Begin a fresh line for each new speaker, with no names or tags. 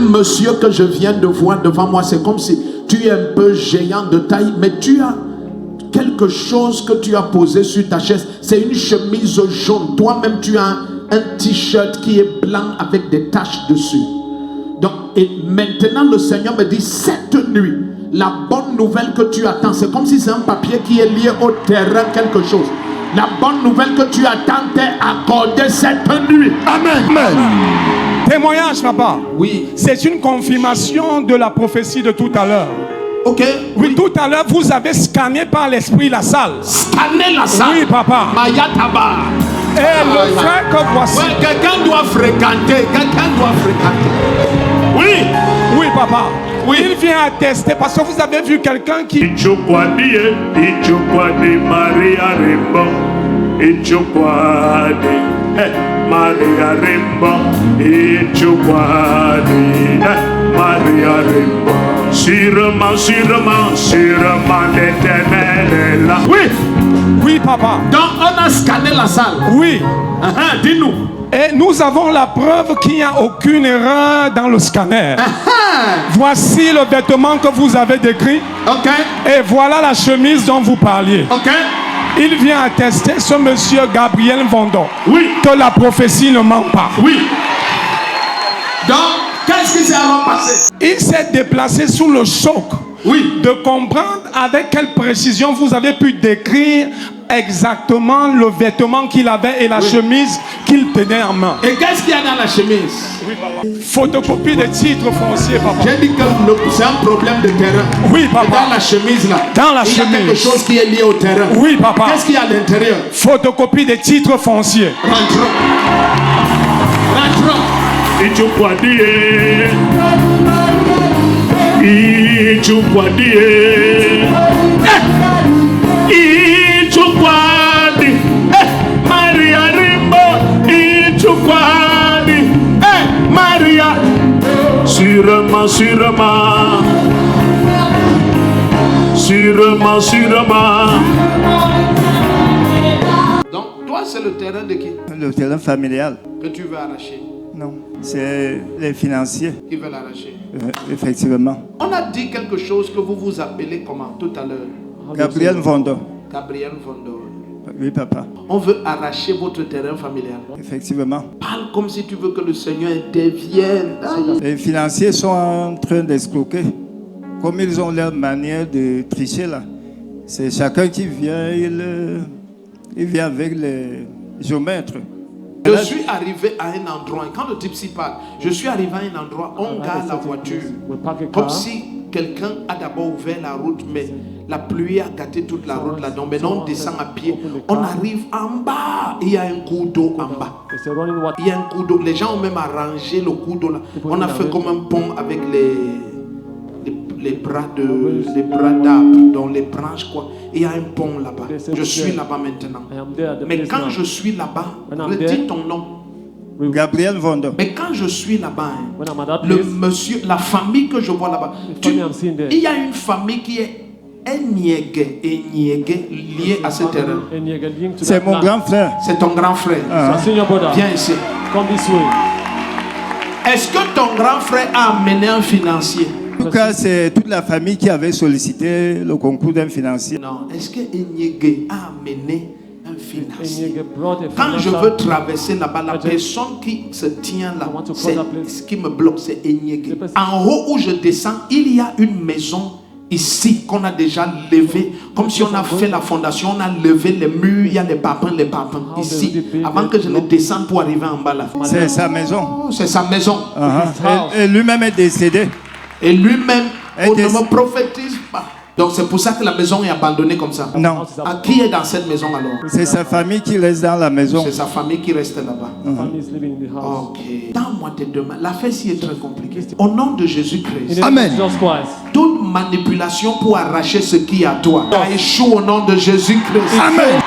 monsieur que je viens de voir devant moi. C'est comme si tu es un peu géant de taille, mais tu as quelque chose que tu as posé sur ta chaise. C'est une chemise jaune. Toi-même, tu as un t-shirt qui est blanc avec des taches dessus. Donc, et maintenant, le Seigneur me dit, cette nuit, la bonne nouvelle que tu attends, c'est comme si c'est un papier qui est lié au terrain, quelque chose. La bonne nouvelle que tu attends t'est accordée cette nuit.
Amen. Amen.
Témoignage, papa.
Oui.
C'est une confirmation de la prophétie de tout à l'heure.
Ok.
Oui, tout à l'heure, vous avez scanné par l'esprit la salle.
Scanner la salle.
Oui, papa.
Mayataba.
Et le frère que voici.
Ouais, quelqu'un doit fréquenter. Oui.
Oui, papa.
Oui.
Il vient attester parce que vous avez vu quelqu'un qui.
Maria Rembo. Maria Rembo. Maria Rembo. Sûrement l'éternel est là.
Oui.
Oui, papa.
Donc on a scanné la salle.
Oui.
Dis-nous.
Et nous avons la preuve qu'il n'y a aucune erreur dans le scanner. Voici le vêtement que vous avez décrit.
Ok.
Et voilà la chemise dont vous parliez.
Ok.
Il vient attester, ce monsieur Gabriel Vondon,
oui,
que la prophétie ne ment pas.
Oui. Donc, qu'est-ce qui s'est alors passé?
Il s'est déplacé sous le choc.
Oui.
De comprendre avec quelle précision vous avez pu décrire exactement le vêtement qu'il avait et la chemise qu'il tenait en main.
Et qu'est-ce qu'il y a dans la chemise?
Oui, papa. Photocopie des titres fonciers, papa.
J'ai dit que c'est un problème de terrain.
Oui, papa.
Et dans la chemise là.
Dans la
il y a
chemise.
quelque chose qui est lié au terrain.
Oui, papa.
Qu'est-ce qu'il y a à l'intérieur?
Photocopie des titres fonciers.
Rentrons.
Maria Rimbo, Maria. Sûrement.
Donc, toi, c'est le terrain de qui?
Le terrain familial.
Que tu veux arracher?
Non, c'est les financiers.
Qui veulent arracher?
Effectivement.
On a dit quelque chose que vous vous appelez comment tout à l'heure?
Gabriel Vondon.
Gabriel Vondon.
Oui, papa.
On veut arracher votre terrain familial.
Effectivement.
Parle comme si tu veux que le Seigneur intervienne.
Les financiers sont en train d'escroquer. Comme ils ont leur manière de tricher là. C'est chacun qui vient, il vient avec les géomètres.
Je suis arrivé à un endroit, et quand le type s'y parle, je suis arrivé à un endroit, on gare la voiture. Comme si quelqu'un a d'abord ouvert la route, mais la pluie a gâté toute la route là-dedans. Maintenant on descend à pied, on arrive en bas, il y a un cours d'eau en bas. Il y a un cours d'eau, les gens ont même arrangé le cours d'eau là. On a fait comme un pont avec les bras d'arbre, dans les branches quoi. Il y a un pont là-bas. Je suis là-bas maintenant. Mais quand je suis là-bas, dis ton nom.
Gabriel Vondon.
Mais quand je suis là-bas, le monsieur, la famille que je vois là-bas, il y a une famille qui est liée à ce terrain.
C'est mon grand frère.
C'est ton grand frère. Viens ici. Est-ce que ton grand frère a amené un financier?
En tout cas, c'est toute la famille qui avait sollicité le concours d'un financier.
Non, est-ce que Enyege a amené un financier? Quand je veux traverser là-bas, la personne qui se tient là, c'est ce qui me bloque, c'est Enyege. En haut où je descends, il y a une maison ici qu'on a déjà levé, comme si on a fait la fondation, on a levé les murs, il y a les papins ici, avant que je ne descende pour arriver en bas là.
C'est sa maison.
C'est sa maison.
Et lui-même est décédé.
Et lui-même, on ne me prophétise pas. Donc c'est pour ça que la maison est abandonnée comme ça.
Non.
Qui est dans cette maison alors?
C'est sa famille qui reste dans la maison.
C'est sa famille qui reste là-bas. Ok. Dans-moi tes deux mains. L'affaire ci est très compliquée. Au nom de Jésus-Christ.
Amen.
Toute manipulation pour arracher ce qui est à toi, ça échoue au nom de Jésus-Christ.
Amen.